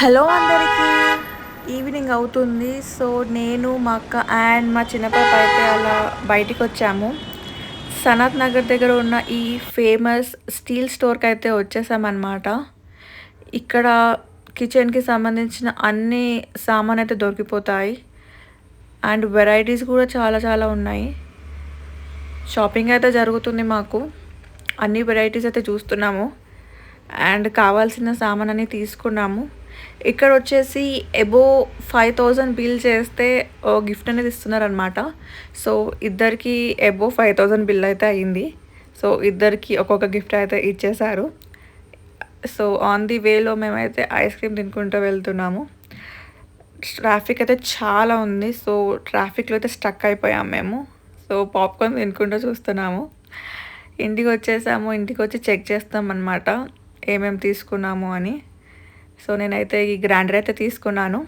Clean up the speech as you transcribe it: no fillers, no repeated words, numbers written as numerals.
Hello అందరికీ. Evening అవుతుంది. So నేను మా అక్క అండ్ మా చిన్న పాప అయితే అలా బయటికొచ్చాము. సనత్ నగర్ దగ్గర ఉన్న ఈ ఫేమస్ స్టీల్ స్టోర్‌కి అయితే వచ్చేసామన్నమాట. ఇక్కడ కిచెన్‌కి సంబంధించిన అన్ని సామానయితే దొరికిపోతాయి. అండ్ వెరైటీస్ కూడా చాలా చాలా ఉన్నాయి. షాపింగ్ అయితే జరుగుతుంది మాకు. అన్ని వెరైటీస్ అయితే చూస్తున్నాము. అండ్ కావాల్సిన సామానన్ని తీసుకున్నాము. ఇక్కడ వచ్చేసి అబోవ్ 5000 బిల్ చేస్తే గిఫ్ట్ అనేది ఇస్తున్నారనమాట. సో ఇద్దరికి అబోవ్ 5000 బిల్ అయితే అయింది. సో ఇద్దరికి ఒక్కొక్క గిఫ్ట్ అయితే ఇచ్చేశారు. సో ఆన్ ది వేలో మేమైతే ఐస్ క్రీమ్ తినుకుంటూ వెళ్తున్నాము. ట్రాఫిక్ అయితే చాలా ఉంది. సో ట్రాఫిక్లో అయితే స్టక్ అయిపోయాం మేము. సో పాప్కార్న్ తినుకుంటూ చూస్తున్నాము. ఇంటికి వచ్చేసాము. ఇంటికి వచ్చి చెక్ చేస్తామన్నమాట ఏమేమి తీసుకున్నాము అని. సో నేనైతే ఈ గ్రైండర్ అయితే తీసుకున్నాను.